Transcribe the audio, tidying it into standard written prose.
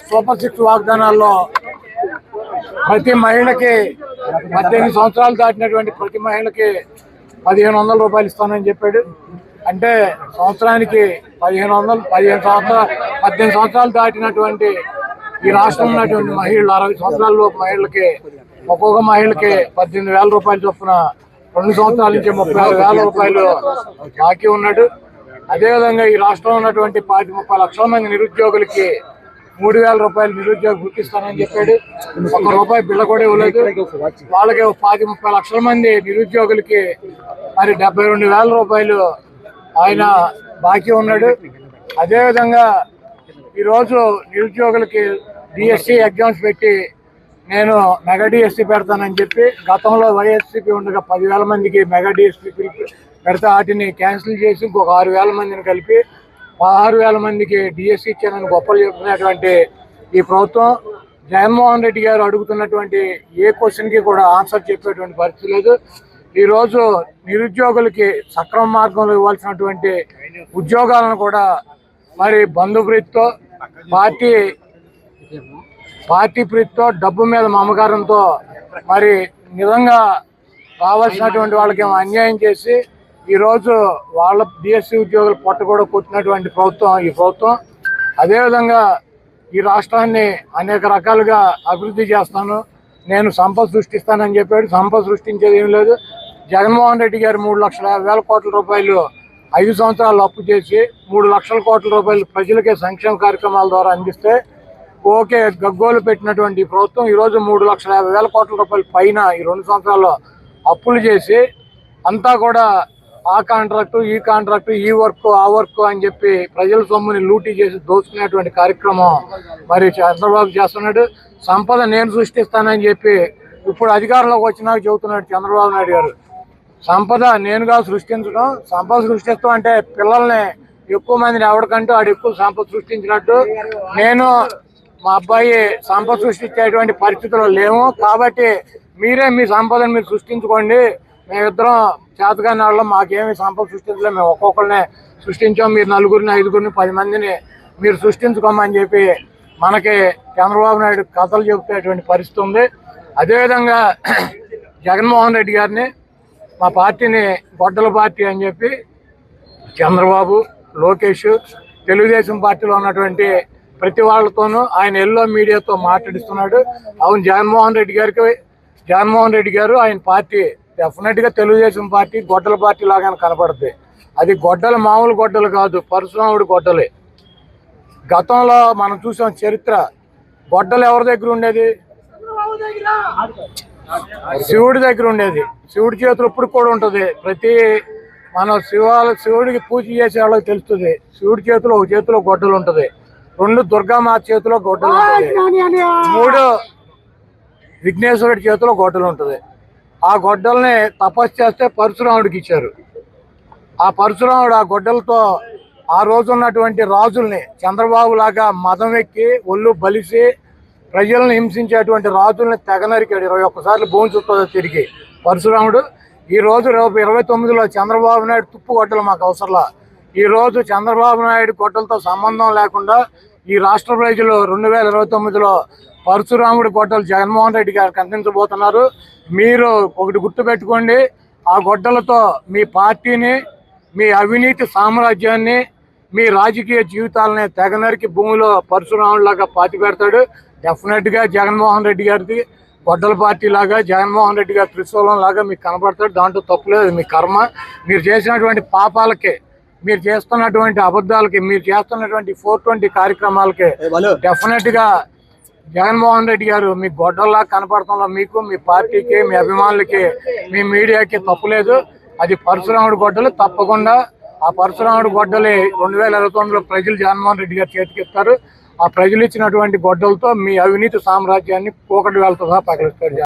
Super 6 వాగ్దానాల్లో ప్రతి మహిళకి 18 సంవత్సరాలు దాటినటువంటి ప్రతి మహిళకి 1500 రూపాయలు ఇస్తానని చెప్పాడు. అంటే సంవత్సరానికి 18 సంవత్సరాలు దాటినటువంటి ఈ రాష్ట్రంలో ఉన్నటువంటి మహిళలు 60 సంవత్సరాలలోపు మహిళలకి ఒక్కొక్క మహిళకి 18,000 రూపాయలు చొప్పున 2 సంవత్సరాల నుంచి 36,000 రూపాయలు బాకీ ఉన్నాడు. అదేవిధంగా ఈ రాష్ట్రంలో ఉన్నటువంటి 30 లక్షల మంది నిరుద్యోగులకి 3,000 రూపాయలు నిరుద్యోగ గుర్తిస్తానని చెప్పాడు. ₹1 బిళ్ళ కూడా ఇవ్వలేదు. వాళ్ళకి 30 లక్షల మంది నిరుద్యోగులకి మరి 72,000 రూపాయలు ఆయన బాకీ ఉన్నాడు. అదేవిధంగా ఈరోజు నిరుద్యోగులకి డిఎస్సి ఎగ్జామ్స్ పెట్టి నేను మెగా డిఎస్సి పెడతానని చెప్పి గతంలో వైఎస్సీపీ ఉండగా 10,000 మందికి మెగా డిఎస్సి పెడతా వాటిని క్యాన్సిల్ చేసి ఇంకొక 6,000 మందిని కలిపి 16,000 మందికి డిఎస్సి ఇచ్చానని గొప్పలు చెప్తున్నటువంటి ఈ ప్రభుత్వం జగన్మోహన్ రెడ్డి గారు అడుగుతున్నటువంటి ఏ క్వశ్చన్కి కూడా ఆన్సర్ చెప్పేటువంటి పరిస్థితి లేదు. ఈరోజు నిరుద్యోగులకి సక్రమ మార్గంలో ఇవ్వాల్సినటువంటి ఉద్యోగాలను కూడా మరి బంధుప్రీతితో పార్టీ ప్రీతితో డబ్బు మీద మమకారంతో మరి నిజంగా కావాల్సినటువంటి వాళ్ళకి అన్యాయం చేసి ఈరోజు వాళ్ళ డిఎస్సి ఉద్యోగులు పొట్ట కూడా కొట్టినటువంటి ప్రభుత్వం ఈ ప్రభుత్వం. అదేవిధంగా ఈ రాష్ట్రాన్ని అనేక రకాలుగా అభివృద్ధి చేస్తాను, నేను సంపద సృష్టిస్తానని చెప్పాడు. సంపద సృష్టించేది ఏం లేదు. జగన్మోహన్ రెడ్డి గారు 3,50,000 కోట్ల రూపాయలు 5 సంవత్సరాలు అప్పు చేసి 3 లక్షల కోట్ల రూపాయలు ప్రజలకే సంక్షేమ కార్యక్రమాల ద్వారా అందిస్తే ఓకే గగ్గోలు పెట్టినటువంటి ప్రభుత్వం ఈరోజు 3,50,000 కోట్ల రూపాయల పైన ఈ 2 సంవత్సరాల్లో అప్పులు చేసి అంతా కూడా ఆ కాంట్రాక్టు ఈ కాంట్రాక్టు ఈ వర్క్ ఆ వర్క్ అని చెప్పి ప్రజల సొమ్ముని లూటీ చేసి దోచుకునేటువంటి కార్యక్రమం మరి చంద్రబాబు చేస్తున్నాడు. సంపద నేను సృష్టిస్తానని చెప్పి ఇప్పుడు అధికారంలోకి వచ్చినాక చెబుతున్నాడు చంద్రబాబు నాయుడు గారు. సంపద నేనుగా సృష్టించడం, సంపద సృష్టిస్తాం అంటే పిల్లల్ని ఎక్కువ మందిని ఎవరికంటూ ఆడు ఎక్కువ సంపద సృష్టించినట్టు నేను మా అబ్బాయి సంపద సృష్టించేటువంటి పరిస్థితుల్లో లేము కాబట్టి మీరే మీ సంపదను మీరు సృష్టించుకోండి, మేమిద్దరం చేతగాని వాళ్ళం, మాకేమి సంపద సృష్టించలేము, మేము ఒక్కొక్కరినే సృష్టించాం, మీరు 4, 5, 10 మందిని మీరు సృష్టించుకోమని చెప్పి మనకి చంద్రబాబు నాయుడు కథలు చెబుతున్నటువంటి పరిస్థితి ఉంది. అదేవిధంగా జగన్మోహన్ రెడ్డి గారిని మా పార్టీని గొడ్డల పార్టీ అని చెప్పి చంద్రబాబు, లోకేష్, తెలుగుదేశం పార్టీలో ఉన్నటువంటి ప్రతి వాళ్ళతోనూ ఆయన ఎల్లో మీడియాతో మాట్లాడిస్తున్నాడు. అవును, జగన్మోహన్ రెడ్డి గారు ఆయన పార్టీ డెఫినెట్గా తెలుగుదేశం పార్టీ గొడ్డల పార్టీ లాగానే కనపడుతుంది. అది గొడ్డలు మామూలు గొడ్డలు కాదు, పరశురాముడి గొడ్డలే. గతంలో మనం చూసాం చరిత్ర. గొడ్డలు ఎవరి దగ్గర ఉండేది? శివుడి దగ్గర ఉండేది. శివుడి చేతులు ఇప్పుడు కూడా ఉంటుంది. ప్రతి మనం శివుడికి పూజ చేసే వాళ్ళకి తెలుస్తుంది. శివుడి చేతిలో ఒక చేతిలో గొడ్డలు ఉంటుంది, 2 దుర్గామాత చేతిలో గొడ్డలు ఉంటుంది, 3 విఘ్నేశ్వరుడి చేతిలో గొడ్డలు ఉంటుంది. ఆ గొడ్డల్ని తపస్సు చేస్తే పరశురాముడికి ఇచ్చారు. ఆ పరశురాముడు ఆ గొడ్డలతో ఆ రోజు ఉన్నటువంటి రాజుల్ని చంద్రబాబు లాగా మదం ఎక్కి ఒళ్ళు బలిసి ప్రజలను హింసించేటువంటి రాజుల్ని తెగనరికాడు. 21 సార్లు భూమి చుట్టూ తిరిగి పరశురాముడు. ఈ రోజు 29లో చంద్రబాబు నాయుడు తుప్పు గొడ్డలు మాకు అవసరంలా. ఈ రోజు చంద్రబాబు నాయుడు గొడ్డలతో సంబంధం లేకుండా ఈ రాష్ట్ర ప్రజలు 2029లో పరశురాముడి గొడ్డలు జగన్మోహన్ రెడ్డి గారికి అందించబోతున్నారు. మీరు ఒకటి గుర్తుపెట్టుకోండి, ఆ గొడ్డలతో మీ పార్టీని, మీ అవినీతి సామ్రాజ్యాన్ని, మీ రాజకీయ జీవితాలని తెగనరికి భూమిలో పరశురాముడిలాగా పాతి పెడతాడు. డెఫినెట్గా జగన్మోహన్ రెడ్డి గారిది గొడ్డల పార్టీ లాగా, జగన్మోహన్ రెడ్డి గారి త్రిశూలం లాగా మీకు కనపడతాడు. దాంట్లో తప్పులేదు. మీ కర్మ, మీరు చేసినటువంటి పాపాలకి, మీరు చేస్తున్నటువంటి అబద్ధాలకి, మీరు చేస్తున్నటువంటి 420 కార్యక్రమాలకి డెఫినెట్గా జగన్మోహన్ రెడ్డి గారు మీ గొడ్డల్లా కనపడటంలో మీకు, మీ పార్టీకి, మీ అభిమానులకి, మీ మీడియాకి తప్పులేదు. అది పరశురాముడి గొడ్డలు. తప్పకుండా ఆ పరశురాముడి గొడ్డలి 2029లో ప్రజలు జగన్మోహన్ రెడ్డి గారు చేతికిస్తారు. ఆ ప్రజలు ఇచ్చినటువంటి గొడ్డలతో మీ అవినీతి సామ్రాజ్యాన్ని కూకటి వేలతో సహా పగలిస్తారు.